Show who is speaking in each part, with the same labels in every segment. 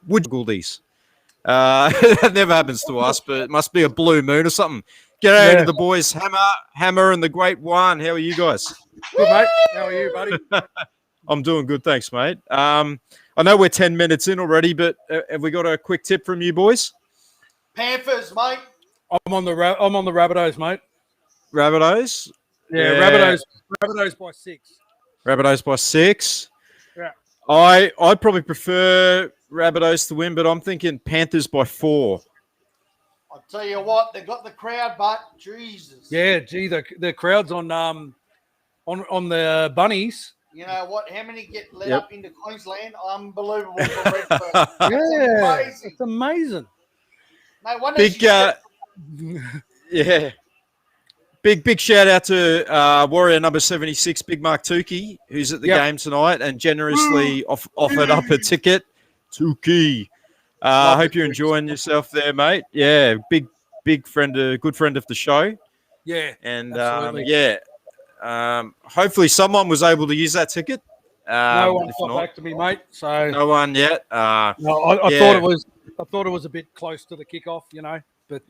Speaker 1: would Gouldies. That never happens to us, but it must be a blue moon or something. G'day to the boys, Hammer, and the Great One. How are you guys?
Speaker 2: Good, mate. How are you, buddy?
Speaker 1: I'm doing good, thanks, mate. I know we're 10 minutes in already, but have we got a quick tip from you boys?
Speaker 3: Panthers, mate.
Speaker 2: I'm on the Rabbitohs, mate.
Speaker 1: Rabbitohs?
Speaker 2: Yeah, Rabbitohs by 6.
Speaker 1: Rabbitohs by 6.
Speaker 2: Yeah.
Speaker 1: I'd probably prefer Rabbitohs to win, but I'm thinking Panthers by 4.
Speaker 3: I'll tell you what, they got the crowd, but Jesus.
Speaker 2: Yeah, gee, the crowd's on the bunnies.
Speaker 3: You know what? How many get let up into Queensland? Unbelievable for Redfern.
Speaker 2: Yeah, it's amazing.
Speaker 3: Mate, one
Speaker 1: big, yeah. Big shout out to Warrior number 76, Big Mark Tukey, who's at the game tonight and generously offered up a ticket. Tukey. I hope you're enjoying yourself there, mate. Yeah, big friend, good friend of the show.
Speaker 2: Yeah,
Speaker 1: and hopefully someone was able to use that ticket.
Speaker 2: No one got back to me, mate. So
Speaker 1: no one yet.
Speaker 2: No, I thought it was a bit close to the kickoff, you know. But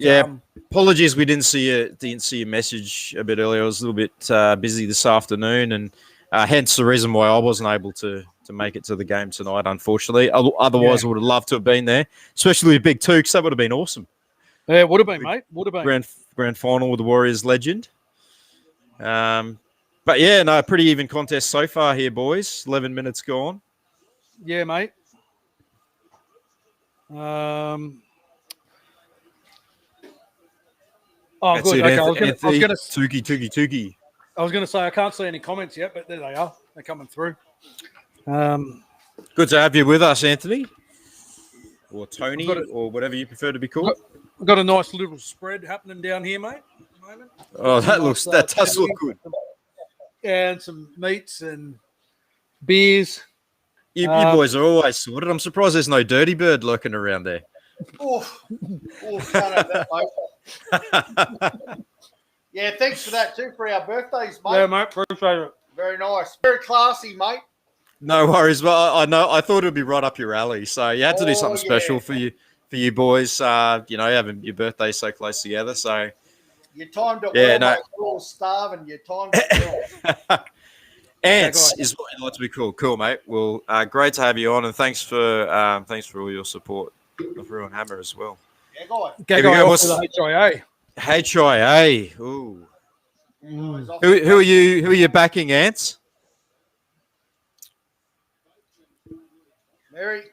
Speaker 1: apologies, we didn't see your message a bit earlier. I was a little bit busy this afternoon, and hence the reason why I wasn't able to make it to the game tonight, unfortunately. Otherwise, I would have loved to have been there, especially with Big Tukes. That would have been awesome.
Speaker 2: Yeah, it would have been, mate. Would have been.
Speaker 1: Grand final with the Warriors legend. But yeah, no, pretty even contest so far here, boys. 11 minutes gone.
Speaker 2: Yeah, mate. Oh, good. Okay, I was going to
Speaker 1: Tukey.
Speaker 2: I was going to say I can't see any comments yet, but there they are. They're coming through.
Speaker 1: Good to have you with us, Anthony, or Tony, or whatever you prefer to be called.
Speaker 2: I've got a nice little spread happening down here, mate. At the moment.
Speaker 1: Oh, that does look good.
Speaker 2: And some meats and beers.
Speaker 1: You boys are always sorted. I'm surprised there's no dirty bird lurking around there.
Speaker 3: Yeah, thanks for that too for our birthdays, mate.
Speaker 2: Yeah, mate, appreciate it.
Speaker 3: Very nice, very classy, mate.
Speaker 1: No worries. Well, I thought it'd be right up your alley, so you had to do something special for you boys. Having your birthday so close together. So
Speaker 3: you timed it well. Mate. We're all starving. You timed it well.
Speaker 1: Ants is what you'd like to be called. Cool, mate. Well, great to have you on, and thanks for all your support of Roo Hammer as well.
Speaker 3: Yeah, go
Speaker 2: off to the HIA.
Speaker 1: HIA. Ooh. Who are you backing, Ants?
Speaker 3: Mary.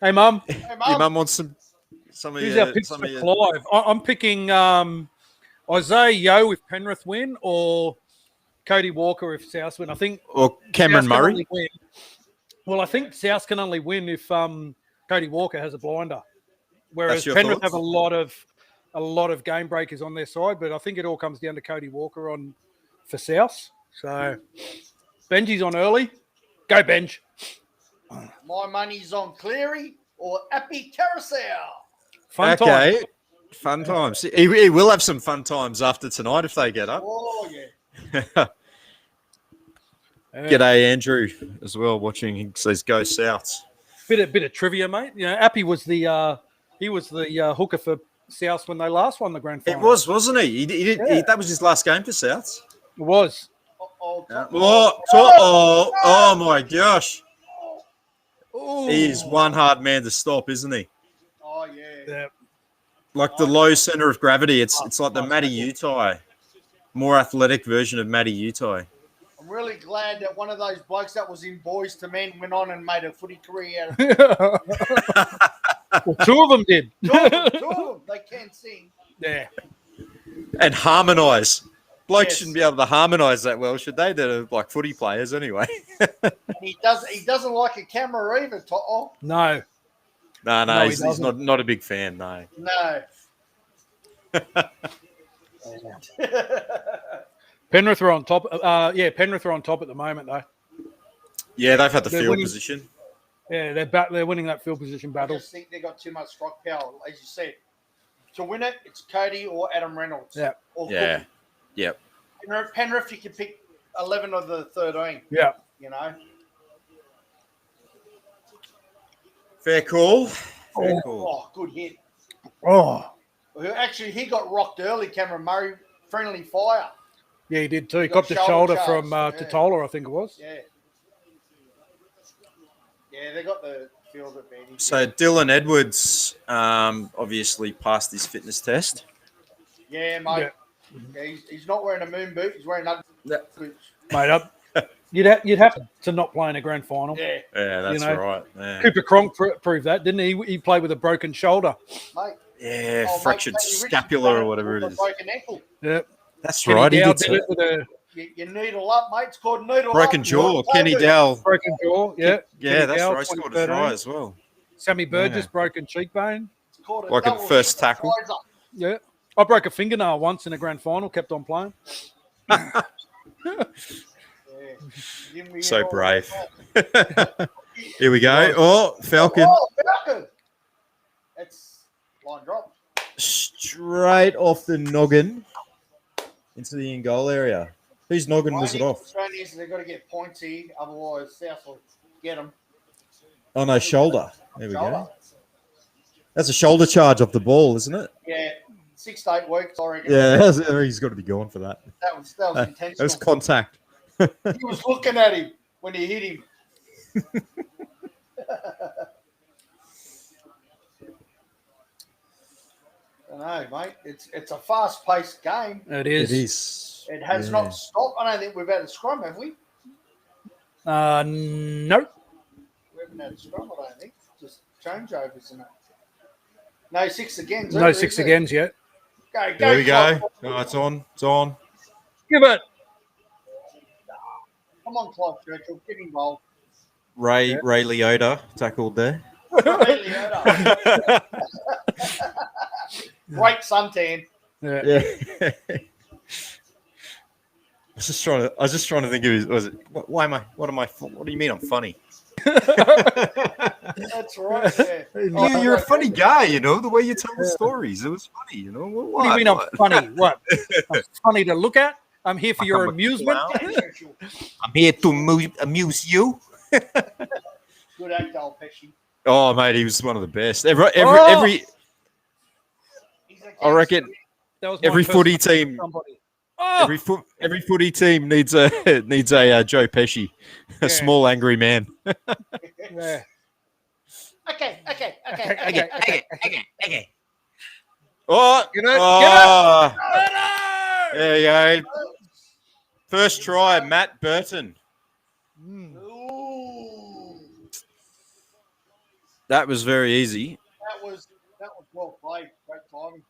Speaker 2: Hey, Mum.
Speaker 1: Your mum wants some of your
Speaker 2: picks for Clive. I'm picking Isaiah Yeo if Penrith win, or Cody Walker if South win. I think,
Speaker 1: or Cameron Murray.
Speaker 2: Well, I think South can only win if Cody Walker has a blinder, whereas Penrith have a lot of game breakers on their side. But I think it all comes down to Cody Walker for South. So Benji's on early. Go Benj.
Speaker 3: My money's on Cleary or Appy Carousel.
Speaker 2: Fun times.
Speaker 1: Fun times. He will have some fun times after tonight if they get up.
Speaker 3: Oh, yeah.
Speaker 1: G'day, Andrew, as well, watching. He says go Souths.
Speaker 2: Bit of trivia, mate. You know, Appy was the hooker for Souths when they last won the grand final.
Speaker 1: It was, wasn't he? He did. Yeah. That was his last game for Souths.
Speaker 2: It was.
Speaker 1: Oh my gosh.
Speaker 2: Ooh.
Speaker 1: He is one hard man to stop, isn't he?
Speaker 3: Oh, yeah.
Speaker 1: Like the low center of gravity. It's like the Matty Utai. More athletic version of Matty Utai.
Speaker 3: I'm really glad that one of those blokes that was in Boys to Men went on and made a footy career out of it.
Speaker 2: Well, two of them did.
Speaker 3: Two of them. They can sing.
Speaker 2: Yeah.
Speaker 1: And harmonise. Blokes shouldn't be able to harmonise that well, should they? They're like footy players anyway.
Speaker 3: He doesn't like a camera either, Toto.
Speaker 2: No.
Speaker 1: No, he's not a big fan, no.
Speaker 3: No.
Speaker 2: Penrith are on top. Penrith are on top at the moment, though.
Speaker 1: Yeah, they've had the field position.
Speaker 2: Yeah, they're winning that field position battle.
Speaker 3: I just think they've got too much strike power, as you said. To win it, it's Cody or Adam Reynolds.
Speaker 2: Yeah.
Speaker 3: Or
Speaker 1: Yep.
Speaker 3: Penrith, you can pick 11 of the 13.
Speaker 2: Yeah.
Speaker 3: You know.
Speaker 1: Fair call. Fair call.
Speaker 3: Oh, good hit.
Speaker 2: Oh,
Speaker 3: Actually, he got rocked early, Cameron Murray. Friendly fire.
Speaker 2: yeah, he did too. He
Speaker 3: got
Speaker 2: got the shoulder
Speaker 3: charge,
Speaker 2: from
Speaker 3: yeah.
Speaker 2: Totola, I think it was.
Speaker 3: Yeah. Yeah, they got the field advantage.
Speaker 1: So Dylan Edwards obviously passed his fitness test.
Speaker 3: Yeah, mate. Yeah, he's not wearing a moon boot. He's wearing ugly boots.
Speaker 2: Mate, up. You'd have to not play in a grand final.
Speaker 3: Yeah,
Speaker 1: that's right. Yeah.
Speaker 2: Cooper Cronk proved that, didn't he? He played with a broken shoulder.
Speaker 3: mate.
Speaker 1: Yeah, fractured scapula or whatever it is.
Speaker 3: Broken ankle.
Speaker 2: Yeah,
Speaker 1: That's
Speaker 2: Kenny
Speaker 1: right. He
Speaker 2: Dow
Speaker 1: did
Speaker 2: it with a
Speaker 3: You needle up, mate. It's called needle
Speaker 1: broken
Speaker 3: up.
Speaker 1: jaw. Kenny Dow.
Speaker 2: broken jaw. Yeah,
Speaker 1: Yeah,
Speaker 2: Kenny
Speaker 1: that's
Speaker 2: Dow,
Speaker 1: right. He scored a
Speaker 2: 2013.
Speaker 1: try as well.
Speaker 2: Sammy Burgess broken cheekbone.
Speaker 3: It's called
Speaker 1: Like a
Speaker 3: double
Speaker 1: first
Speaker 3: hip
Speaker 1: tackle.
Speaker 3: advisor.
Speaker 2: Yeah, I broke a fingernail once in a grand final. Kept on playing.
Speaker 3: Yeah.
Speaker 1: So brave. Here we go. Oh, Falcon.
Speaker 3: Oh, Falcon. It's line drop.
Speaker 1: Straight off the noggin into the in-goal area. Whose noggin was it off?
Speaker 3: Australians, they've got to get points here. Otherwise, South will get them.
Speaker 1: Oh, no, shoulder. There we go. That's a shoulder charge off the ball, isn't it?
Speaker 3: Yeah, 6 to 8 weeks, I reckon.
Speaker 1: Yeah, he's got to be going for that.
Speaker 3: That was intentional.
Speaker 1: That was contact.
Speaker 3: He was looking at him when he hit him. I know, mate. It's a fast-paced game.
Speaker 2: It is.
Speaker 1: It is.
Speaker 3: It has not stopped. I don't think we've had a scrum, have we?
Speaker 2: Nope.
Speaker 3: We haven't had a scrum, I don't think. Just changeovers and that. No 6 agains.
Speaker 2: No 6 agains yet.
Speaker 3: Go,
Speaker 1: There we go.
Speaker 3: Clive.
Speaker 1: Oh, it's on. It's on.
Speaker 2: Give it.
Speaker 3: Come on, Clive Churchill. Get involved.
Speaker 1: Ray Liotta tackled there.
Speaker 3: Great suntan.
Speaker 2: Yeah.
Speaker 1: I was just trying to think of his. What do you mean I'm funny?
Speaker 3: That's right. Yeah.
Speaker 1: You're a funny guy, the way you tell the stories. It was funny,
Speaker 2: What do you mean I'm funny? What? I'm funny to look at? I'm here for your amusement.
Speaker 1: I'm here to amuse you.
Speaker 3: Good act, old Pesci.
Speaker 1: Oh, mate, he was one of the best.
Speaker 3: He's a
Speaker 1: I reckon
Speaker 2: That was
Speaker 1: every
Speaker 2: my
Speaker 1: footy
Speaker 2: first
Speaker 1: team,
Speaker 2: somebody.
Speaker 1: every footy team needs a Joe Pesci, a small angry man.
Speaker 2: Yeah.
Speaker 3: Okay.
Speaker 1: Oh,
Speaker 2: Get it.
Speaker 1: There you go. First try, Matt Burton.
Speaker 3: Ooh.
Speaker 1: That was very easy.
Speaker 3: That was well played. Great timing.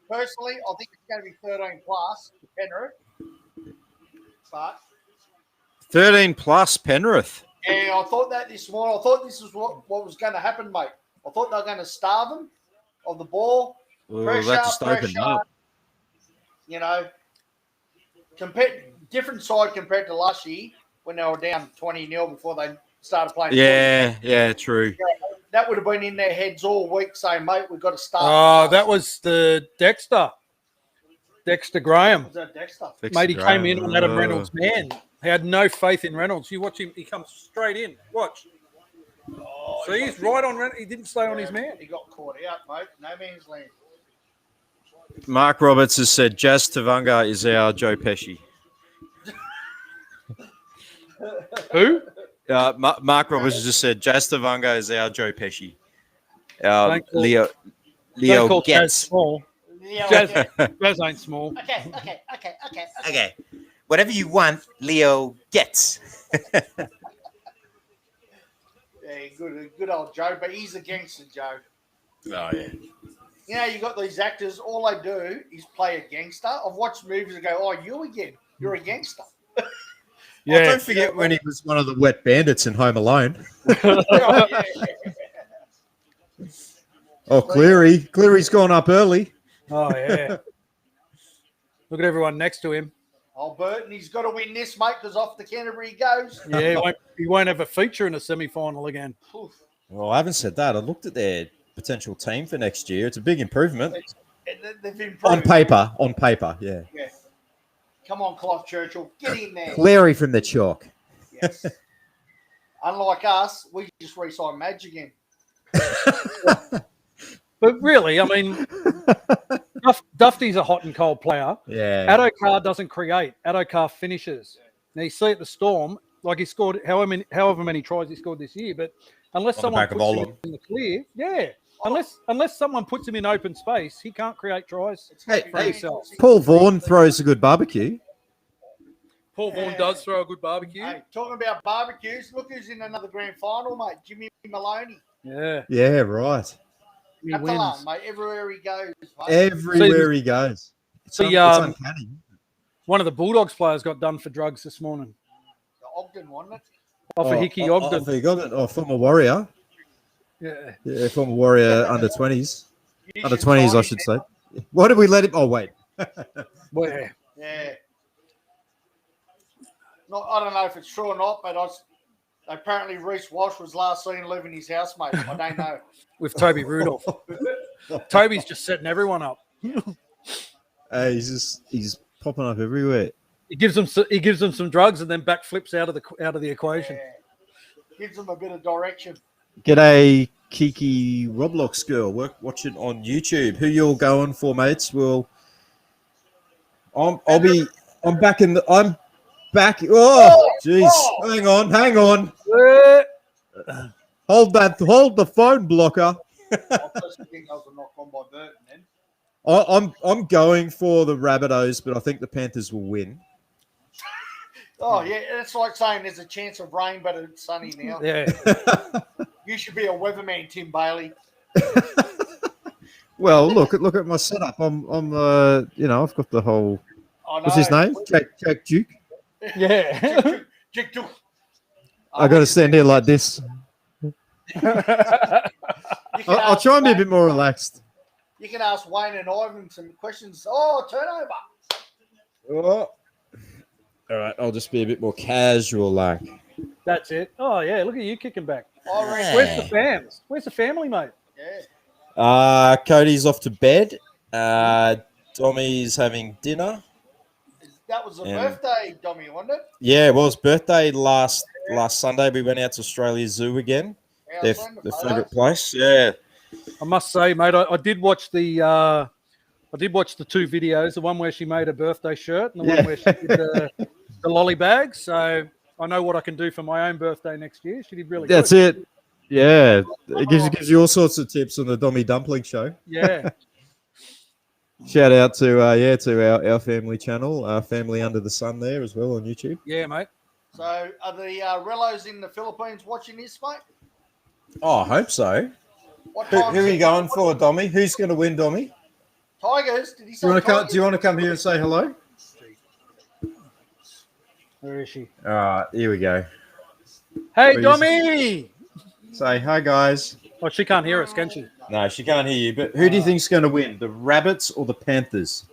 Speaker 3: Personally, I think it's going to be 13 plus for Penrith. But
Speaker 1: 13 plus Penrith.
Speaker 3: yeah, I thought that this morning. I thought this was what was going to happen, mate. I thought they were going to starve them of the ball.
Speaker 1: Well,
Speaker 3: Pressure,
Speaker 1: that just opened up.
Speaker 3: Different side compared to last year when they were down 20-0 before they started playing.
Speaker 1: Yeah, true.
Speaker 3: That would have been in their heads all week saying, mate, we've got to start.
Speaker 2: Oh, that was the Dexter Graham.
Speaker 3: Was that Dexter?
Speaker 2: Mate, he came in on Adam Reynolds' man. He had no faith in Reynolds. You watch him, he comes straight in. Watch.
Speaker 3: Oh,
Speaker 2: See, he's right on Reynolds. He didn't stay on his man.
Speaker 3: He got caught out, mate. No man's land.
Speaker 1: Mark Roberts has said Jazz Tavanga is our Joe Pesci.
Speaker 2: Who?
Speaker 1: Mark Roberts has just said Jazz Tavanga is our Joe Pesci. Our
Speaker 2: Don't call-
Speaker 1: Leo
Speaker 2: Don't call Jazz
Speaker 1: Getz.
Speaker 2: small.
Speaker 3: Yeah,
Speaker 2: Jazz ain't small.
Speaker 3: okay.
Speaker 1: Okay. Whatever you want, Leo Getz.
Speaker 3: Yeah, good old Joe, but he's a gangster, Joe.
Speaker 1: Oh, yeah.
Speaker 3: You got these actors, all they do is play a gangster. I've watched movies and go, oh, you again. You're a gangster.
Speaker 1: Yeah. Well, don't forget when he was one of the wet bandits in Home Alone.
Speaker 3: Oh, yeah.
Speaker 1: Oh, Cleary's gone up early.
Speaker 2: Oh, yeah. Look at everyone next to him.
Speaker 3: Oh, Burton, he's got to win this, mate, because off the Canterbury he goes.
Speaker 2: Yeah, he won't have a feature in a semi-final again.
Speaker 3: Oof.
Speaker 1: Well, I haven't said that. I looked at their potential team for next year. It's a big improvement.
Speaker 3: They've improved.
Speaker 1: On paper, yeah.
Speaker 3: Yeah. Come on, Clive Churchill. Get in there.
Speaker 1: Cleary from the chalk.
Speaker 3: Yes. Unlike us, we just re-signed Madge again.
Speaker 2: But really, I mean, Dufty's a hot and cold player.
Speaker 1: Yeah.
Speaker 2: Adokar doesn't create. Adokar finishes. Now, you see at the Storm, like he scored however many tries he scored this year, but unless someone puts him in the clear, unless someone puts him in open space, he can't create tries for himself.
Speaker 1: Paul Vaughan throws a good barbecue.
Speaker 2: Paul Vaughan does throw a good barbecue.
Speaker 3: Hey, talking about barbecues, look who's in another grand final, mate. Jimmy Maloney.
Speaker 2: Yeah.
Speaker 1: Yeah, right.
Speaker 2: He
Speaker 3: That's
Speaker 2: wins.
Speaker 3: alone, mate. Everywhere he goes. Mate.
Speaker 1: Everywhere he goes. It's uncanny.
Speaker 2: One of the Bulldogs players got done for drugs this morning.
Speaker 3: The Ogden, wasn't it?
Speaker 2: Off of Hickey Ogden.
Speaker 1: He got it. Oh, former Warrior. Yeah, former Warrior under 20s. Under 20s, I should say. Why did we let him? Oh, wait.
Speaker 2: Where?
Speaker 3: Yeah. I don't know if it's true or not, but apparently Reece Walsh was last seen leaving his housemate. I don't know.
Speaker 2: With Toby Rudolph. Toby's just setting everyone up.
Speaker 1: He's popping up everywhere.
Speaker 2: He gives them some drugs and then backflips out of the equation.
Speaker 3: Yeah. Gives them a bit of direction.
Speaker 1: G'day, Kiki Roblox girl. Watch it on YouTube. Who you're going for, mates? I'm back. Oh, jeez. Hang on. Hold the phone blocker. I'm going for the Rabbitohs, but I think the Panthers will win.
Speaker 3: Oh, yeah. It's like saying there's a chance of rain, but it's sunny now.
Speaker 2: Yeah.
Speaker 3: You should be a weatherman, Tim Bailey.
Speaker 1: Well, look at my setup. I'm I've got the whole. What's his name? Jack Duke.
Speaker 2: Yeah.
Speaker 1: I got to stand here like this. I'll try and be a bit more relaxed.
Speaker 3: You can ask Wayne and Ivan some questions. Oh, turnover.
Speaker 1: Oh. All right, I'll just be a bit more casual, like.
Speaker 2: That's it. Oh yeah, look at you kicking back.
Speaker 3: Yeah.
Speaker 2: Where's the fams? Where's the family, mate?
Speaker 3: Yeah.
Speaker 1: Cody's off to bed. Tommy's having dinner.
Speaker 3: That was a birthday, Dommy, wasn't it?
Speaker 1: Yeah, it was birthday last Sunday. We went out to Australia Zoo again. Their favourite place. Yeah.
Speaker 2: I must say, mate, I did watch the two videos. The one where she made a birthday shirt, and the one where she did the lolly bag. So I know what I can do for my own birthday next year. She did really good.
Speaker 1: That's it. Yeah. It gives you all sorts of tips on the Dommy Dumpling Show.
Speaker 2: Yeah.
Speaker 1: Shout out to our family channel, Family Under the Sun there as well on YouTube.
Speaker 2: Yeah, mate.
Speaker 3: So are the Rellos in the Philippines watching this, mate?
Speaker 1: Oh, I hope so. Who are you going for, Dommy? Who's going to win, Dommy?
Speaker 3: Tigers. Did he say
Speaker 1: Do you want to come here and say hello?
Speaker 2: Where is she?
Speaker 1: All right, here we go.
Speaker 2: Hey, Dommy!
Speaker 1: Say hi, guys.
Speaker 2: Oh, she can't hear us, can she?
Speaker 1: No, she can't hear you. But who do you think's going to win, the Rabbits or the Panthers?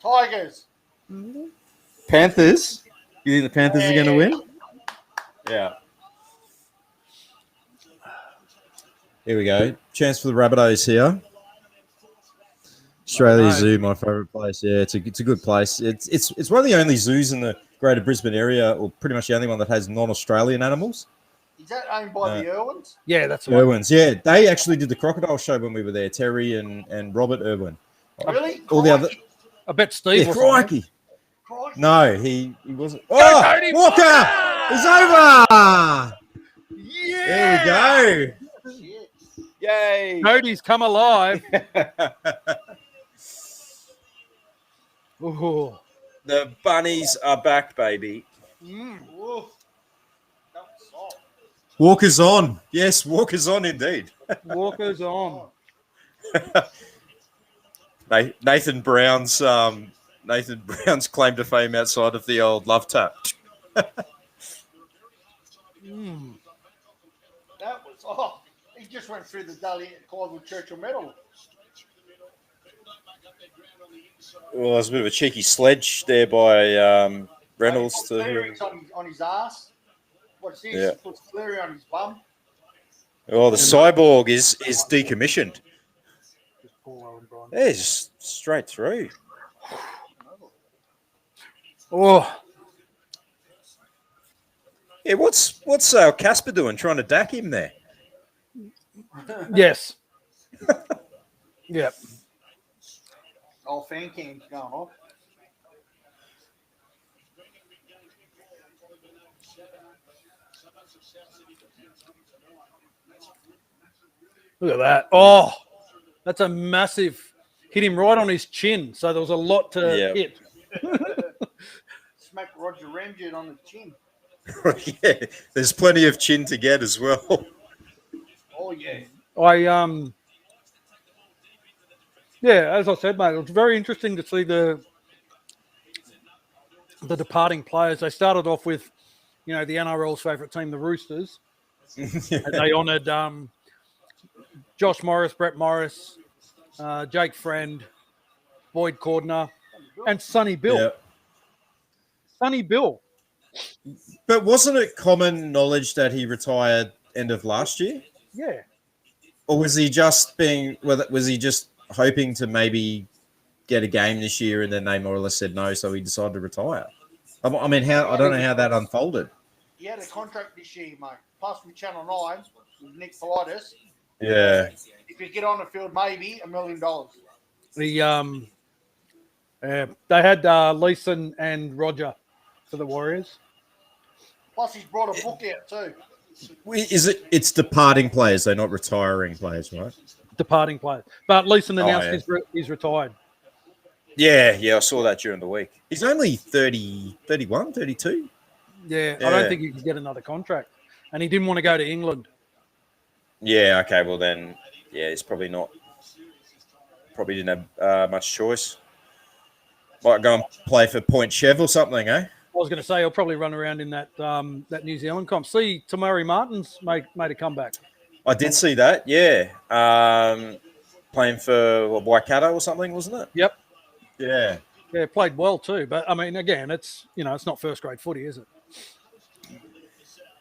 Speaker 3: Tigers.
Speaker 1: Panthers? You think the Panthers are going to win? Yeah. Here we go. Chance for the Rabbitohs here. Australia Zoo, my favourite place. Yeah, it's a good place. It's one of the only zoos in the Greater Brisbane area, or pretty much the only one that has non-Australian animals.
Speaker 3: Is that owned by the Irwins?
Speaker 2: Yeah, that's the
Speaker 1: Irwins. Yeah, they actually did the crocodile show when we were there. Terry and Robert Irwin.
Speaker 3: Really?
Speaker 1: All the other.
Speaker 2: I bet Steve.
Speaker 1: Yeah, crikey. No, he wasn't.
Speaker 2: Go,
Speaker 1: Oh,
Speaker 2: Cody,
Speaker 1: Walker! It's over!
Speaker 2: Yeah!
Speaker 1: There we go. Yay!
Speaker 2: Cody's come alive. Ooh.
Speaker 1: The bunnies are back, baby. Walker's on. Yes, Walker's on indeed.
Speaker 2: Walker's on.
Speaker 1: Nathan Brown's claim to fame outside of the old love tap.
Speaker 3: That was he just went through the Collingwood Churchill Medal.
Speaker 1: Well, there's a bit of a cheeky sledge there by Reynolds to
Speaker 3: on his ass. What's this?
Speaker 1: Yeah.
Speaker 3: He puts Cleary on his bum.
Speaker 1: Oh, the cyborg is decommissioned. Yeah, just straight through.
Speaker 2: Oh.
Speaker 1: Yeah, what's Casper doing trying to dack him there?
Speaker 2: Yes. Yep.
Speaker 3: Oh, fan cam's going off.
Speaker 2: Look at that. Oh, that's a massive hit him right on his chin. So there was a lot to hit.
Speaker 3: Smack Roger Ramjet on the chin.
Speaker 1: Yeah, there's plenty of chin to get as well.
Speaker 3: Oh yeah.
Speaker 2: Yeah, as I said, mate, it was very interesting to see the departing players. They started off with, the NRL's favourite team, the Roosters. And they honoured Josh Morris, Brett Morris, Jake Friend, Boyd Cordner, and Sonny Bill.
Speaker 1: Yep.
Speaker 2: Sonny Bill.
Speaker 1: But wasn't it common knowledge that he retired end of last year?
Speaker 2: Yeah.
Speaker 1: Or was he just hoping to maybe get a game this year and then they more or less said no, so he decided to retire? I mean, I don't know how that unfolded.
Speaker 3: He had a contract this year, mate. Plus with Channel 9 with Nick Politis.
Speaker 1: Yeah.
Speaker 3: If you get on the field, maybe $1 million.
Speaker 2: They had Leeson and Roger for the Warriors.
Speaker 3: Plus he's brought a book out too.
Speaker 1: It's departing players, they're not retiring players, right?
Speaker 2: Departing players. But Leeson announced he's retired.
Speaker 1: Yeah, I saw that during the week. He's only 30, 31, 32.
Speaker 2: Yeah, I don't think he could get another contract. And he didn't want to go to England.
Speaker 1: Yeah, okay, well then, he's probably didn't have much choice. Might go and play for Point Chev or something, eh?
Speaker 2: I was going to say he'll probably run around in that New Zealand comp. See, Tamari Martin's made a comeback.
Speaker 1: I did see that, yeah. Playing for Waikato or something, wasn't it?
Speaker 2: Yep.
Speaker 1: Yeah.
Speaker 2: Yeah, played well too. But, I mean, again, it's not first-grade footy, is it?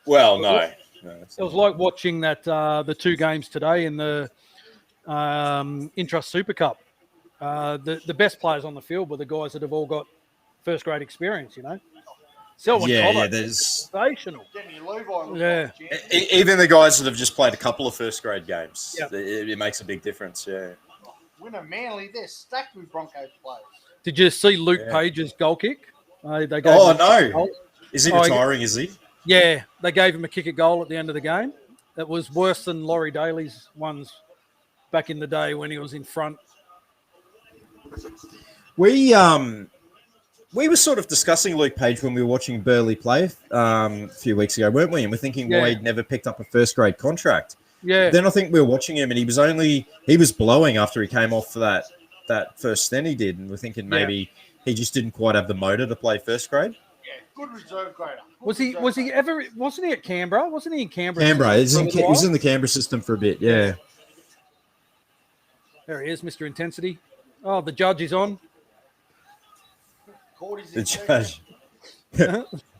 Speaker 1: Well, no.
Speaker 2: It was like watching that the two games today in the Intrust Super Cup. The best players on the field were the guys that have all got first-grade experience, Selwyn Cobbo, sensational. Yeah.
Speaker 1: Even the guys that have just played a couple of first-grade games,
Speaker 2: yep.
Speaker 1: it makes a big difference, yeah.
Speaker 3: Winner Manly, they're stacked with Broncos players.
Speaker 2: Did you see Luke Page's goal kick?
Speaker 1: No. Is he retiring, is he?
Speaker 2: Yeah, they gave him a kick at goal at the end of the game. It was worse than Laurie Daly's ones back in the day when he was in front.
Speaker 1: We were sort of discussing Luke Page when we were watching Burley play a few weeks ago, weren't we? And we're thinking why he'd never picked up a first-grade contract.
Speaker 2: Yeah.
Speaker 1: Then I think we were watching him and he was blowing after he came off for that first stint he did. And we're thinking maybe he just didn't quite have the motor to play first grade.
Speaker 3: Yeah, good reserve grader.
Speaker 2: Wasn't he at Canberra? Wasn't he in Canberra?
Speaker 1: Canberra. He was in the Canberra system for a bit, yeah.
Speaker 2: There he is, Mr. Intensity. Oh, the judge is on.
Speaker 1: The judge.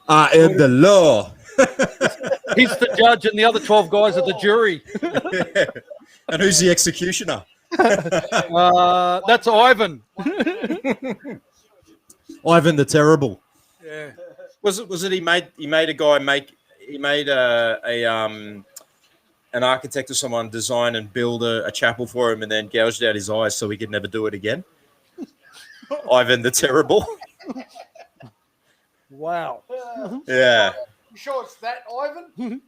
Speaker 1: I am the law.
Speaker 2: He's the judge and the other 12 guys are the jury.
Speaker 1: And who's the executioner?
Speaker 2: That's Ivan.
Speaker 1: Ivan the Terrible.
Speaker 2: Yeah.
Speaker 1: Was it he made an architect or someone design and build a chapel for him and then gouged out his eyes so he could never do it again? Ivan the Terrible.
Speaker 2: Wow.
Speaker 1: Yeah.
Speaker 3: You sure it's that, Ivan?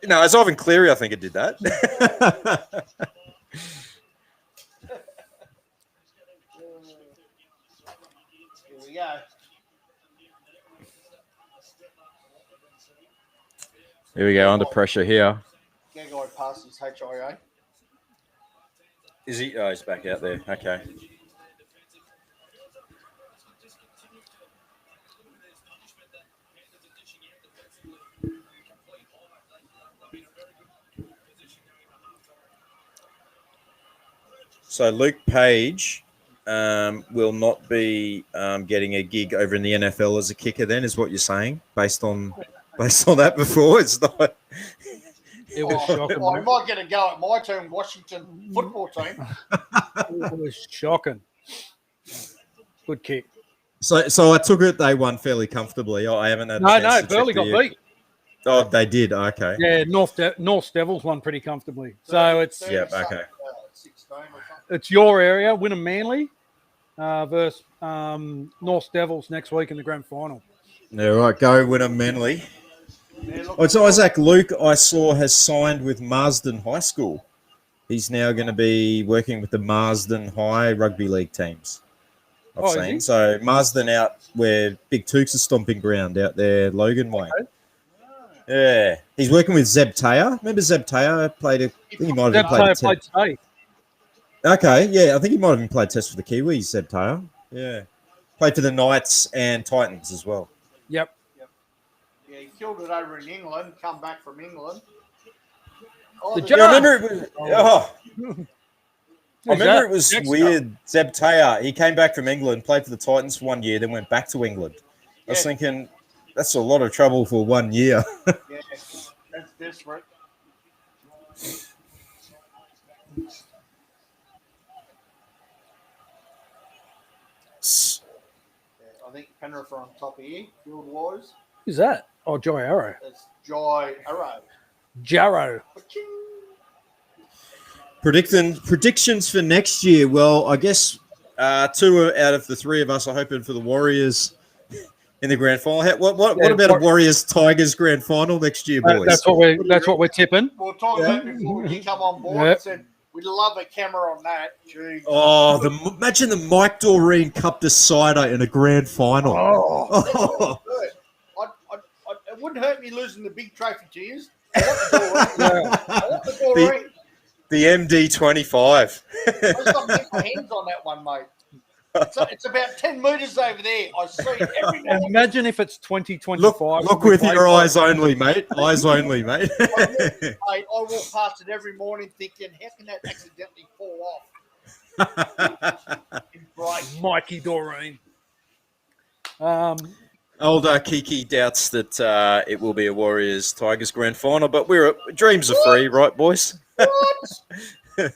Speaker 1: No, it's Ivan Cleary, I think it did that.
Speaker 3: Here we go.
Speaker 1: Here we go, under pressure here.
Speaker 3: Gagai passes HIA.
Speaker 1: Is he? Oh, he's back out there. Okay. So Luke Page will not be getting a gig over in the NFL as a kicker. Then is what you're saying, based on that before. It's not.
Speaker 2: It was shocking.
Speaker 3: I might get a go at my team, Washington football team.
Speaker 2: It was shocking. Good kick.
Speaker 1: So I took it. They won fairly comfortably. I haven't had.
Speaker 2: No. Burley got beat.
Speaker 1: Oh, they did. Okay.
Speaker 2: Yeah, North Devils won pretty comfortably. So it's
Speaker 1: Yep. Okay.
Speaker 3: 16 or something.
Speaker 2: it's your area, Wynnum Manly versus North Devils next week in the grand final.
Speaker 1: Yeah, right. Go Wynnum Manly. It's Isaac Luke. I saw has signed with Marsden High School. He's now going to be working with the Marsden High rugby league teams. I've seen. So Marsden out where Big Tooks' stomping ground out there, Logan way. Okay. Yeah, he's working with Zeb Taylor. Remember Zeb Taylor played? I think he might have played
Speaker 2: today.
Speaker 1: Okay, yeah, I think he might have even played test for the Kiwis. Zeb Taylor. Yeah, played for the Knights and Titans as well.
Speaker 2: Yep.
Speaker 3: Yeah, he killed it over in England. Come back from England.
Speaker 1: I remember it was weird. Zeb Taylor, he came back from England, played for the Titans for 1 year, then went back to England. I was thinking, that's a lot of trouble for 1 year.
Speaker 3: Yeah, that's desperate. I think Penrith are on top of here, field-wise.
Speaker 2: Who's that? Oh, Joy Arrow.
Speaker 3: That's Joy Arrow.
Speaker 2: Jarrow.
Speaker 1: Predictions for next year. Well, I guess 2 out of the 3 of us are hoping for the Warriors in the grand final. What about a Warriors-Tigers grand final next year, boys?
Speaker 2: That's what we're tipping.
Speaker 3: We were talking about before we come on board and said we'd love a camera on that. Jeez.
Speaker 1: Oh, imagine the Mike Doreen Cup decider in a grand final.
Speaker 3: Oh. It wouldn't hurt me losing the big trophy to you. I want the Doreen.
Speaker 1: The MD25.
Speaker 3: I just got to get my hands on that one, mate. It's about 10 metres over there. I see it every night.
Speaker 2: Imagine if it's 2025.
Speaker 1: Look with your eyes only, mate. Eyes only, mate.
Speaker 3: I walk past it every morning thinking, how can that accidentally fall off? Right.
Speaker 2: Mikey Doreen.
Speaker 1: Old Kiki doubts that it will be a Warriors-Tigers grand final, but dreams are free, right, boys?
Speaker 3: What?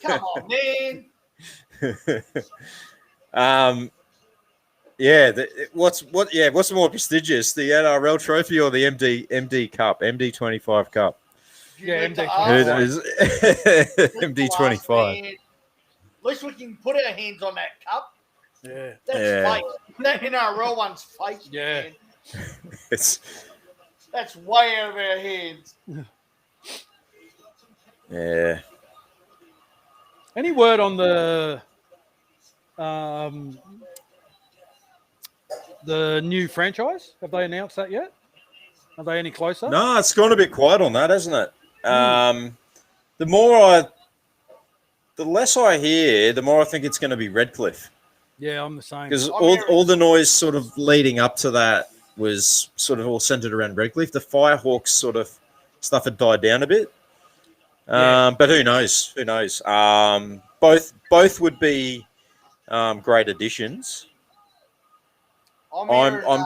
Speaker 3: Come on, man. What's more prestigious, the NRL trophy or the MD Cup, MD25 Cup?
Speaker 2: Yeah,
Speaker 1: MD25.
Speaker 3: At least we can put our hands on that cup.
Speaker 2: Yeah,
Speaker 3: that's fake. That NRL one's fake.
Speaker 2: Yeah,
Speaker 3: man. That's way out of our hands.
Speaker 1: Yeah.
Speaker 2: Any word on the new franchise? Have they announced that yet? Are they any closer?
Speaker 1: No, it's gone a bit quiet on that, hasn't it? The less I hear, the more I think it's going to be Redcliffe.
Speaker 2: Yeah, I'm the same.
Speaker 1: Because all the noise sort of leading up to that was sort of all centered around Redcliffe. The Firehawks sort of stuff had died down a bit. But who knows? Who knows? Both would be great additions.
Speaker 3: I'm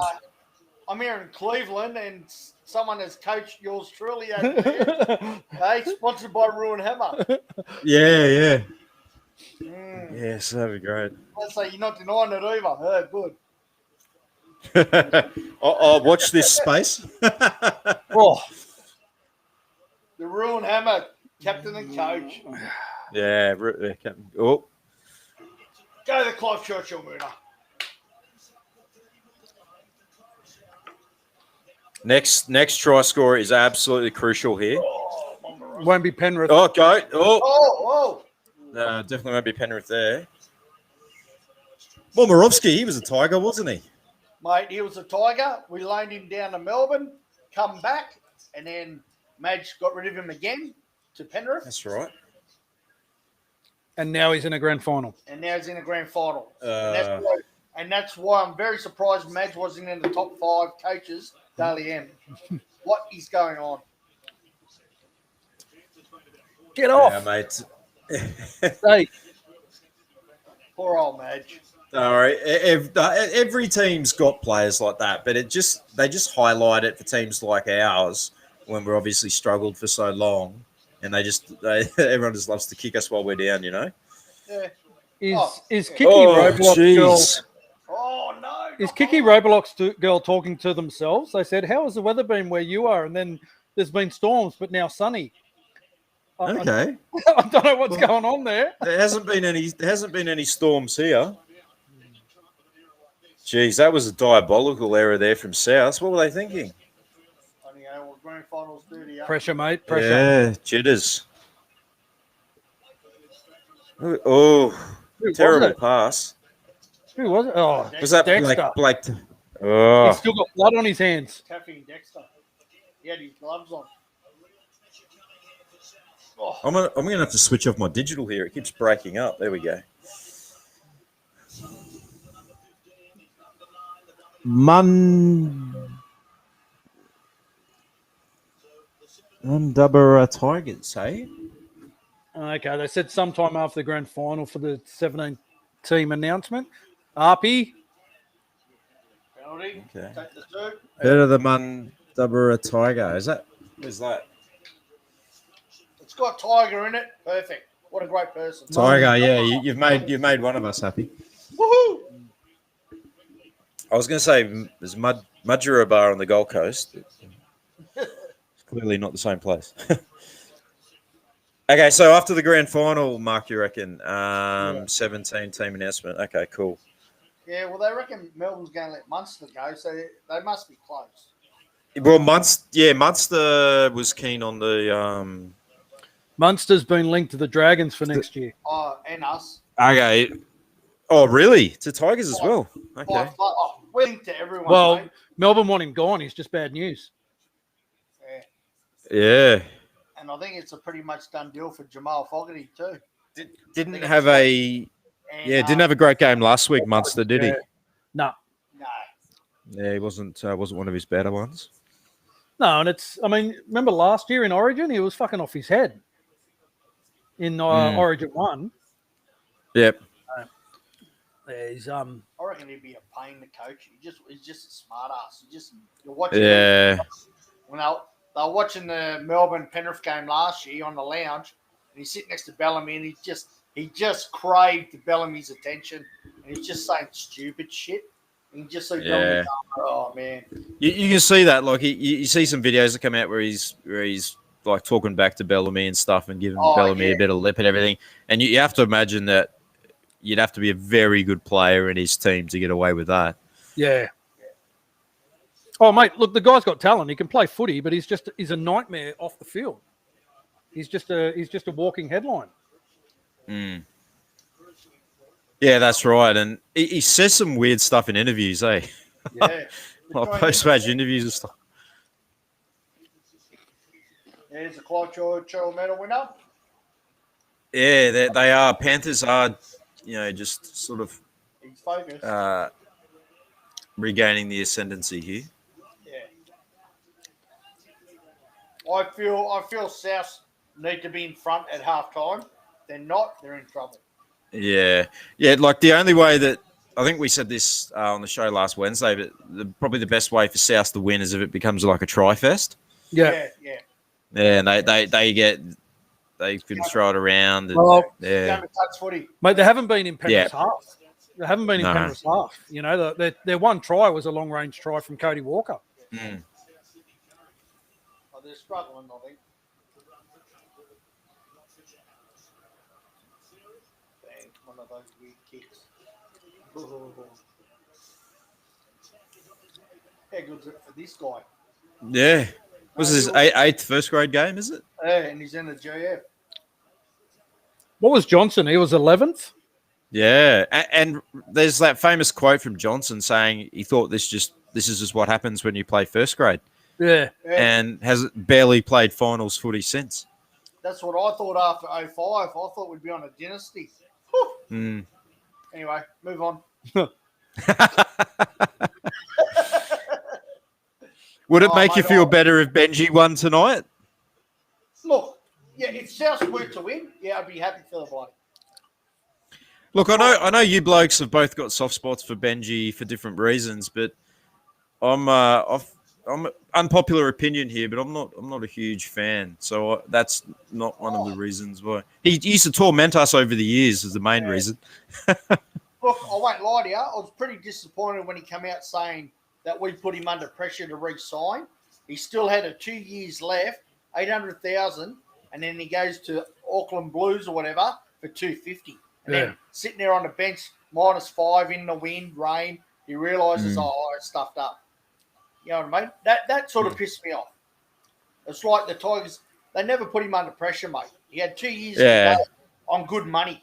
Speaker 3: here in Cleveland, and someone has coached yours truly over there. Hey, sponsored by Roo Hammer.
Speaker 1: Yeah. Yes, that'd be great.
Speaker 3: Let's say you're not denying it either. Oh, good.
Speaker 1: I'll watch this space.
Speaker 2: Oh,
Speaker 3: the Roo Hammer, captain and coach.
Speaker 1: Yeah, captain. Oh,
Speaker 3: go the Clive Churchill Mooner.
Speaker 1: Next try scorer is absolutely crucial here.
Speaker 2: won't be Penrith.
Speaker 1: Oh, go.
Speaker 3: Oh.
Speaker 1: Definitely won't be Penrith there. Well, Morovsky, he was a Tiger, wasn't he?
Speaker 3: Mate, he was a Tiger. We loaned him down to Melbourne, come back, and then Madge got rid of him again to Penrith.
Speaker 1: That's right.
Speaker 2: And now he's in a grand final.
Speaker 3: And that's why I'm very surprised Madge wasn't in the top 5 coaches, Daly M. What is going on?
Speaker 2: Get off.
Speaker 1: Yeah, mate.
Speaker 2: Hey.
Speaker 3: Poor old Madge.
Speaker 1: All right. Every team's got players like that, but they just highlight it for teams like ours when we're obviously struggled for so long, and everyone just loves to kick us while we're down, you know.
Speaker 3: Yeah.
Speaker 2: Is Kiki Roblox girl?
Speaker 3: Oh no!
Speaker 2: Is Kiki Roblox girl talking to themselves? They said, "How has the weather been where you are?" And then there's been storms, but now sunny.
Speaker 1: Okay.
Speaker 2: I don't know what's going on there.
Speaker 1: There hasn't been any storms here. Jeez, that was a diabolical error there from South. What were they thinking?
Speaker 3: Grand Finals 30.
Speaker 2: Pressure, mate. Pressure.
Speaker 1: Yeah, jitters. Oh, terrible pass.
Speaker 2: Who was it? Oh,
Speaker 1: Was that
Speaker 2: Dexter.
Speaker 1: Blake? Oh,
Speaker 2: He's still got blood on his hands.
Speaker 3: Tapping Dexter. He had his gloves on. Oh.
Speaker 1: I'm gonna have to switch off my digital here. It keeps breaking up. There we go. Mundubera Tigers, hey?
Speaker 2: Okay, they said sometime after the grand final for the 17-team announcement. Arpy.
Speaker 3: Penalty.
Speaker 1: Okay.
Speaker 3: Take the two.
Speaker 1: Better the Mundubera Tiger. Where's that?
Speaker 3: It's got Tiger in it. Perfect. What a great person.
Speaker 1: Tiger, yeah. You've made one of us happy.
Speaker 3: Woohoo!
Speaker 1: I was going to say there's Mudgera Bar on the Gold Coast. It's clearly not the same place. Okay, so after the grand final, Mark, you reckon 17-team announcement. Okay, cool.
Speaker 3: Yeah, well, they reckon Melbourne's going to let Munster go, so they must be close.
Speaker 1: Well, Munster was keen on the.
Speaker 2: Munster's been linked to the Dragons for next year.
Speaker 3: Oh, and us.
Speaker 1: Okay. Oh, really? To Tigers as well. Okay.
Speaker 3: We're linked to everyone.
Speaker 2: Well,
Speaker 3: mate.
Speaker 2: Melbourne want him gone. He's just bad news.
Speaker 1: Yeah.
Speaker 3: And I think it's a pretty much done deal for Jamal Fogarty too.
Speaker 1: Didn't have a great game last week, Munster, did he?
Speaker 2: No.
Speaker 3: No.
Speaker 1: Yeah, he wasn't one of his better ones.
Speaker 2: No, and remember last year in Origin, he was fucking off his head in Origin 1.
Speaker 1: Yep.
Speaker 2: He's
Speaker 3: I reckon he'd be a pain to coach. He's just a smart ass. You're watching.
Speaker 1: Yeah.
Speaker 3: When they were watching the Melbourne Penrith game last year on the lounge, and he's sitting next to Bellamy, and he just craved Bellamy's attention, and he's just saying stupid shit. And he just so Bellamy, oh man.
Speaker 1: You can see that, like you see some videos that come out where he's like talking back to Bellamy and stuff, and giving Bellamy a bit of lip and everything. And you have to imagine that you'd have to be a very good player in his team to get away with that.
Speaker 2: Yeah. Oh, mate, look, the guy's got talent. He can play footy, but he's a nightmare off the field. He's just a walking headline.
Speaker 1: Mm. Yeah, that's right. And he says some weird stuff in interviews, eh?
Speaker 3: Yeah.
Speaker 1: Like post-match interviews and stuff.
Speaker 3: There's a Clive Churchill medal winner.
Speaker 1: Yeah, they are. Panthers are, just sort of
Speaker 3: He's focused.
Speaker 1: Regaining the ascendancy here.
Speaker 3: Yeah. I feel South need to be in front at halftime. They're not. They're in trouble.
Speaker 1: Yeah. Like the only way that I think we said this on the show last Wednesday, but probably the best way for South to win is if it becomes like a try fest.
Speaker 2: Yeah.
Speaker 3: Yeah.
Speaker 1: Yeah, and they can throw it around. And,
Speaker 3: Touch footy.
Speaker 2: Mate, they haven't been in Penrith's half. They haven't been in Penrith's half. Their one try was a long-range try from Cody Walker.
Speaker 1: Mm.
Speaker 3: Oh, they're struggling, I think. Bang, one of those weird kicks. How good's it for this guy?
Speaker 1: Yeah. Was this his eighth first grade game, is it?
Speaker 3: Yeah, and he's in the GF.
Speaker 2: What was Johnson? He was 11th?
Speaker 1: Yeah. And there's that famous quote from Johnson saying he thought this is just what happens when you play first grade.
Speaker 2: Yeah.
Speaker 1: And has barely played finals footy since.
Speaker 3: That's what I thought after 05. I thought we'd be on a dynasty.
Speaker 1: Mm.
Speaker 3: Anyway, move on.
Speaker 1: Would it make you feel better if Benji won tonight?
Speaker 3: Look, if South were to win, I'd be happy for the bloke.
Speaker 1: Look, I know you blokes have both got soft spots for Benji for different reasons, but I'm unpopular opinion here, but I'm not a huge fan. So that's not one of the reasons why. He used to torment us over the years is the main reason.
Speaker 3: Look, I won't lie to you. I was pretty disappointed when he came out saying that we put him under pressure to re-sign. he still had 2 years left, 800,000, and then he goes to Auckland Blues or whatever for 250. And then sitting there on the bench, -5 in the wind, rain, he realises, I stuffed up. You know what I mean? That sort of pissed me off. It's like the Tigers, they never put him under pressure, mate. He had 2 years to go on good money.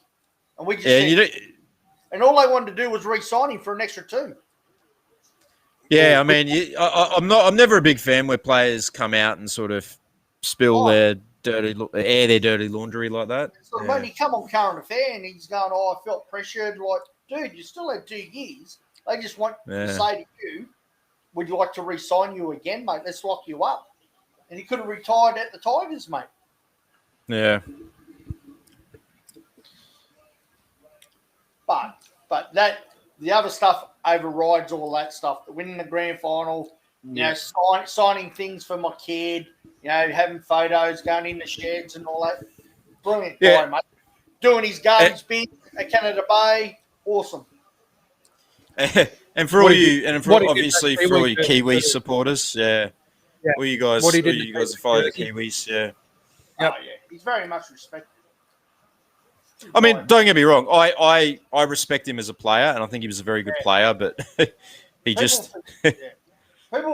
Speaker 3: And we just and all they wanted to do was re-sign him for an extra 2.
Speaker 1: Yeah, I mean, I'm never a big fan where players come out and sort of spill their dirty laundry like that.
Speaker 3: So when he come on Current Affair and he's going, I felt pressured. Like, dude, you still had 2 years. They just want to say to you, would you like to re-sign you again, mate? Let's lock you up. And he could have retired at the Tigers, mate.
Speaker 1: Yeah.
Speaker 3: But the other stuff overrides all that stuff. Winning the grand final, you know, signing things for my kid, you know, having photos, going in the sheds and all that. Brilliant guy, mate. Doing his garbage bin at Canada Bay, awesome.
Speaker 1: And for all you Kiwi supporters, all you guys who follow the Kiwis,
Speaker 3: Yep. Oh, yeah. He's very much respected.
Speaker 1: I mean, don't get me wrong. I respect him as a player, and I think he was a very good player. But people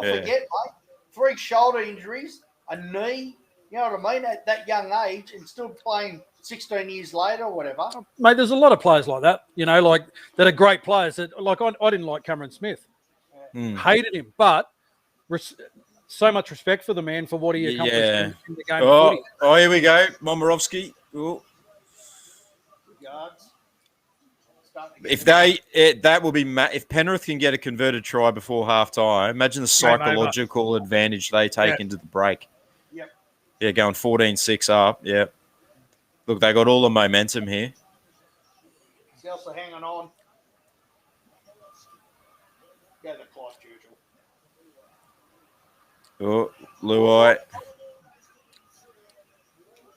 Speaker 1: forget, mate. 3 shoulder injuries, a knee. You know what I mean? At that young age, and still playing 16 years later or whatever.
Speaker 2: Mate, there's a lot of players like that. You know, like that are great players. That like I didn't like Cameron Smith. Hated him, but so much respect for the man for what he accomplished in the game of footy.
Speaker 1: Oh, here we go, Momirovski. Cool. If that will be if Penrith can get a converted try before half time, imagine the psychological advantage they take into the break.
Speaker 3: Yep.
Speaker 1: Yeah, going 14-6 up. Yeah. Look, they got all the momentum here.
Speaker 3: He's also hanging on. Go to Christchurch.
Speaker 1: Oh, Luai.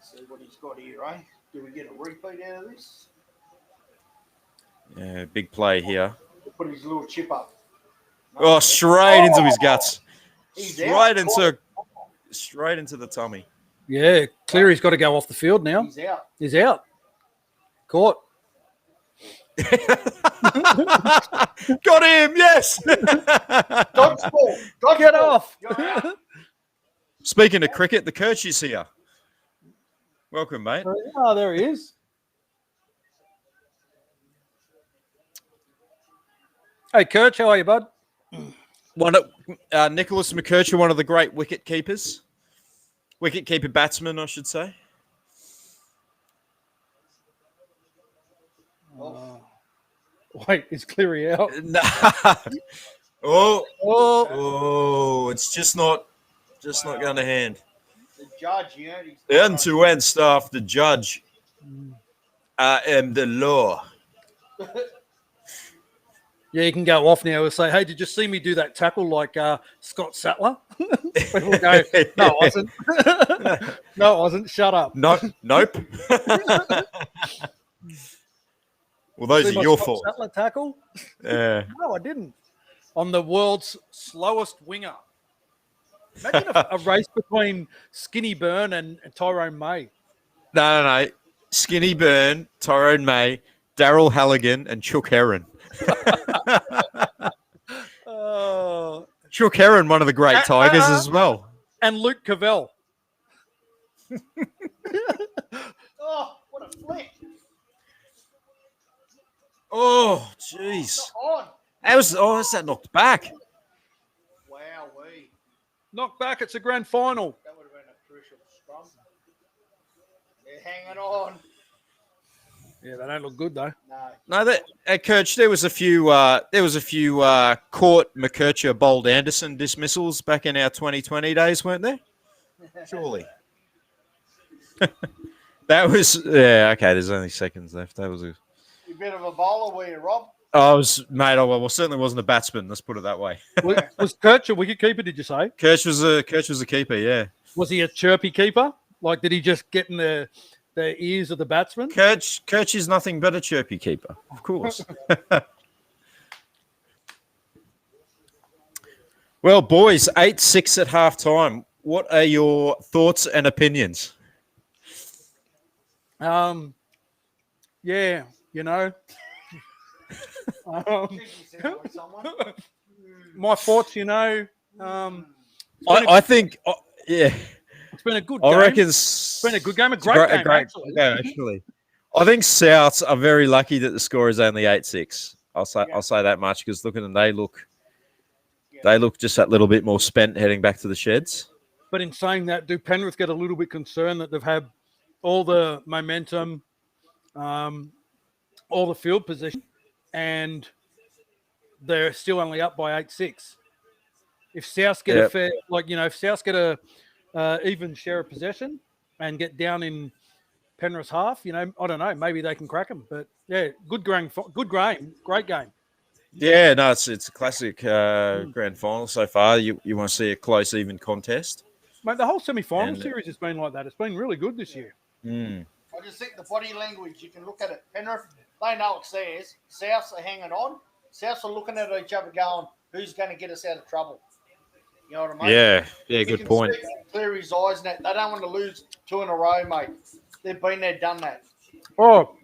Speaker 3: See what he's got here, eh? Do we get a repeat out of this?
Speaker 1: Yeah, big play here.
Speaker 3: He'll put his little chip up.
Speaker 1: Oh, straight into his guts. Straight into the tummy.
Speaker 2: Yeah, Cleary's got to go off the field now. He's out. Caught.
Speaker 1: Got him, yes.
Speaker 3: Dodgeball.
Speaker 2: Get off.
Speaker 1: Speaking of cricket, the coach is here. Welcome, mate.
Speaker 2: Oh, there he is. Hey, Kirch, how are you, bud?
Speaker 1: Nicholas McKercher, one of the great wicket keepers. Wicket-keeper batsman, I should say.
Speaker 2: Wait, is Cleary out?
Speaker 1: No. It's just not going to hand.
Speaker 3: The judge,
Speaker 1: the end-to-end staff, the judge. I am the law.
Speaker 2: Yeah, you can go off now and say, hey, did you see me do that tackle like Scott Sattler? People go, no, I wasn't. No, I wasn't. Shut up.
Speaker 1: Nope. Well, those are your fault.
Speaker 2: Sattler tackle?
Speaker 1: Yeah.
Speaker 2: No, I didn't. On the world's slowest winger. Imagine a race between Skinny Byrne and Tyrone May.
Speaker 1: No. Skinny Byrne, Tyrone May, Daryl Halligan, and Chook Heron. Chook Heron, one of the great Tigers as well.
Speaker 2: And Luke Cavell.
Speaker 3: Oh, what a flick.
Speaker 1: Oh, jeez. How's that knocked back?
Speaker 3: Wowee.
Speaker 2: Knocked back, it's a grand final.
Speaker 3: That would have been a crucial scrum. They're hanging on.
Speaker 2: Yeah, they don't look good though.
Speaker 1: No, Kirch, there was a few court McKercher Bold Anderson dismissals back in our 2020 days, weren't there? Surely. That was okay. There's only seconds left. That was
Speaker 3: You a bit of a bowler, were you, Rob?
Speaker 1: I certainly wasn't a batsman. Let's put it that way.
Speaker 2: Was Kirch a wicket keeper? Did you say?
Speaker 1: Kirch was a keeper. Yeah.
Speaker 2: Was he a chirpy keeper? Like, did he just get in the ears of the batsman?
Speaker 1: Kirch is nothing but a chirpy keeper, of course. Well, boys, 8-6 at halftime. What are your thoughts and opinions?
Speaker 2: Yeah, you know. My thoughts, you know.
Speaker 1: I think, yeah.
Speaker 2: It's been a good
Speaker 1: I
Speaker 2: game.
Speaker 1: reckon
Speaker 2: It's been a good game, a great game,
Speaker 1: actually. I think Souths are very lucky that the score is only 8-6. I'll say that much because look at them, they look just that little bit more spent heading back to the sheds.
Speaker 2: But in saying that, do Penrith get a little bit concerned that they've had all the momentum, all the field position, and they're still only up by 8-6? If South get a fair, if South get a even share of possession and get down in Penrith's half, I don't know, maybe they can crack them. But yeah, good game, great game.
Speaker 1: Yeah, no, it's a classic grand final so far. You want to see a close, even contest.
Speaker 2: Mate, the whole semi-final series has been like that. It's been really good this year.
Speaker 3: I just think the body language, you can look at it. Penrith, they know it's theirs. Souths are hanging on. Souths are looking at each other going, who's going to get us out of trouble? You know what I mean?
Speaker 1: Yeah, good point.
Speaker 3: Clear his eyes. They don't want to lose 2 in a row, mate. They've been there, done that.
Speaker 2: Oh,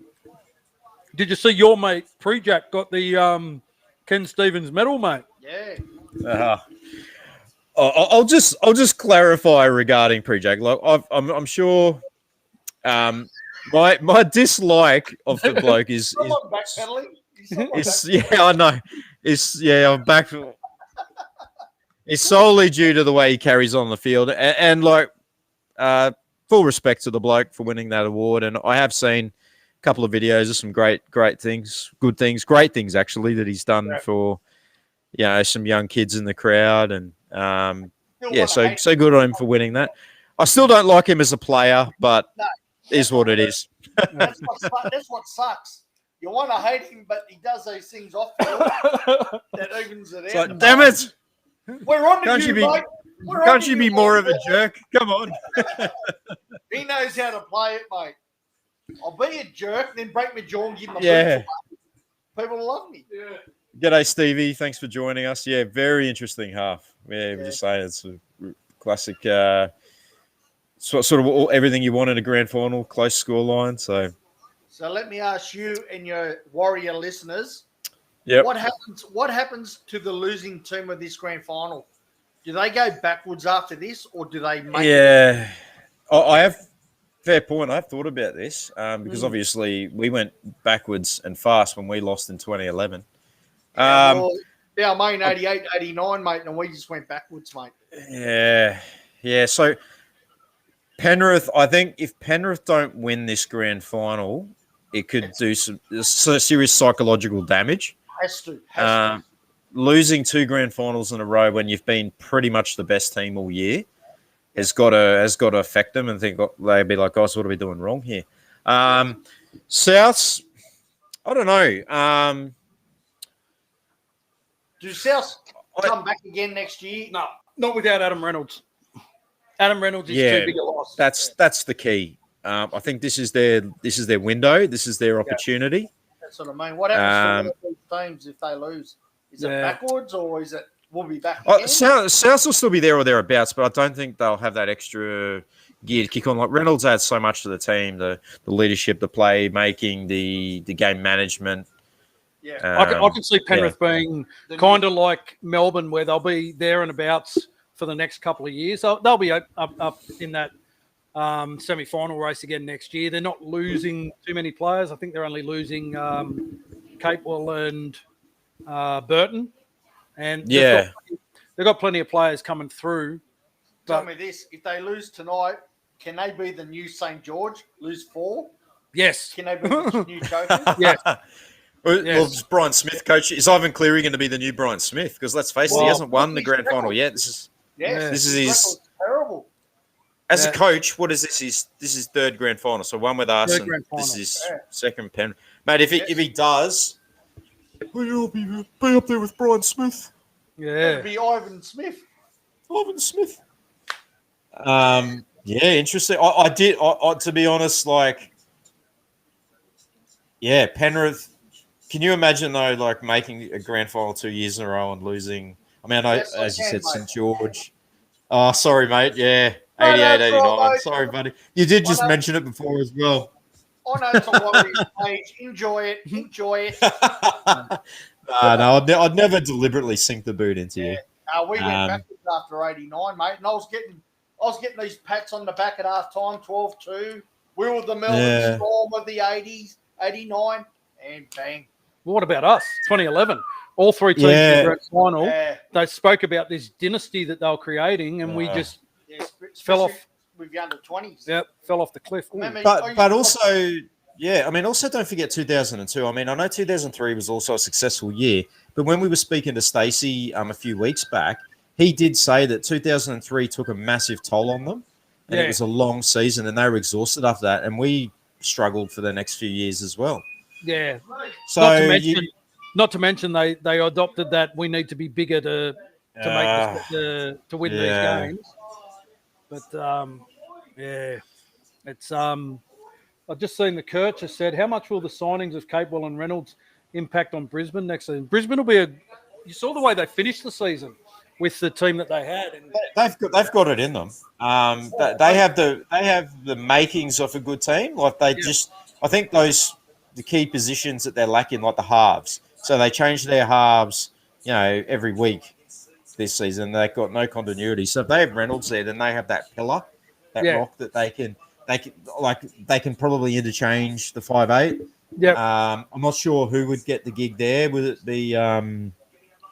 Speaker 2: did you see your mate Pre-Jack got the Ken Stevens medal, mate?
Speaker 3: Yeah.
Speaker 1: I'll just clarify regarding Pre-Jack. Like I'm sure my dislike of the bloke is I know. I'm back. It's solely due to the way he carries on the field, and full respect to the bloke for winning that award. And I have seen a couple of videos of some great things, good things, great things actually that he's done for some young kids in the crowd, and so good on him for winning that. I still don't like him as a player, but is what it is.
Speaker 3: That's what sucks. You want to hate him, but he does those things off field that evens it out.
Speaker 1: Like, damn it!
Speaker 3: We're on to you, mate.
Speaker 1: Can't you be more of a jerk? Come on.
Speaker 3: He knows how to play it, mate. I'll be a jerk, then break my jaw and give him a people love me. Yeah.
Speaker 1: G'day, Stevie. Thanks for joining us. Yeah, very interesting half. Yeah, we're just saying it's a classic, sort of everything you want in a grand final, close scoreline. So
Speaker 3: let me ask you and your Warrior listeners, what happens to the losing team of this grand final? Do they go backwards after this, or do they make it?
Speaker 1: I have fair point. I've thought about this because obviously we went backwards and fast when we lost in 2011.
Speaker 3: I mean 88, 89, mate, and we just went backwards, mate.
Speaker 1: Yeah. So Penrith, I think if Penrith don't win this grand final, it could do some serious psychological damage.
Speaker 3: Has to.
Speaker 1: Losing 2 grand finals in a row when you've been pretty much the best team all year has got to affect them, and think they'd be like, guys, what are we doing wrong here? Souths, I don't know.
Speaker 3: Do Souths come back again next year?
Speaker 2: No, not without Adam Reynolds. Adam Reynolds is too big a loss.
Speaker 1: That's the key. I think this is their window. This is their opportunity.
Speaker 3: That's what I mean. What happens to these teams if they lose? Is it backwards, or is it we'll be back again?
Speaker 1: Souths will still be there or thereabouts, but I don't think they'll have that extra gear to kick on. Like Reynolds adds so much to the team, the leadership, the play making, the game management.
Speaker 2: Yeah, I can see Penrith being kind of like Melbourne, where they'll be there and abouts for the next couple of years. So they'll be up in that semi-final race again next year. They're not losing too many players. I think they're only losing Capewell and Burton. And they've got plenty of players coming through.
Speaker 3: Tell me this, if they lose tonight, can they be the new St. George? Lose 4?
Speaker 2: Yes.
Speaker 3: Can they be the new Chokers?
Speaker 2: Yes.
Speaker 1: Well, is Brian Smith coach? Is Ivan Cleary going to be the new Brian Smith? Because let's face it, he hasn't won the grand final yet. This is his
Speaker 3: terrible.
Speaker 1: As a coach. What is this? This is 3rd grand final. So one with us, and this is his 2nd pen. Mate, if he does, we'll be up there with Brian Smith.
Speaker 3: Yeah, it'll be Ivan Smith.
Speaker 1: Interesting. I did. To be honest, Penrith. Can you imagine though, making a grand final 2 years in a row and losing I mean, I know,
Speaker 3: Yes, I
Speaker 1: as you
Speaker 3: can,
Speaker 1: said,
Speaker 3: mate.
Speaker 1: St. George. Oh, sorry, mate. Yeah,
Speaker 3: No,
Speaker 1: 88,
Speaker 3: that's all
Speaker 1: 89.
Speaker 3: right,
Speaker 1: Sorry, buddy. You did
Speaker 3: I
Speaker 1: just
Speaker 3: know,
Speaker 1: mention it before as well.
Speaker 3: I know it's a Warriors page. Enjoy it. Enjoy it.
Speaker 1: No, I'd never deliberately sink the boot into you.
Speaker 3: We went backwards after 89, mate, and I was getting these pats on the back at half time, 12-2. We were the Melbourne Storm of the 80s, 89, and bang.
Speaker 2: What about us? 2011. All three teams in the grand final. They spoke about this dynasty that they were creating, and we just fell off
Speaker 3: with the under 20s.
Speaker 2: Yep, fell off the cliff.
Speaker 1: But also, yeah, I mean, also don't forget 2002. I mean, I know 2003 was also a successful year, but when we were speaking to Stacey a few weeks back, he did say that 2003 took a massive toll on them, and it was a long season, and they were exhausted after that, and we struggled for the next few years as well.
Speaker 2: Yeah.
Speaker 1: So
Speaker 2: not to mention they adopted that we need to be bigger to win these games. But it's I've just seen the Kurt has said, how much will the signings of Capewell and Reynolds impact on Brisbane next season? Brisbane will be you saw the way they finished the season with the team that they had. And
Speaker 1: they've got it in them. They have the makings of a good team. Like I think the key positions that they're lacking, like the halves. So they change their halves, every week this season. They've got no continuity. So if they have Reynolds there, then they have that pillar, that rock that they can probably interchange the 5'8".
Speaker 2: Yeah.
Speaker 1: I'm not sure who would get the gig there. Would it be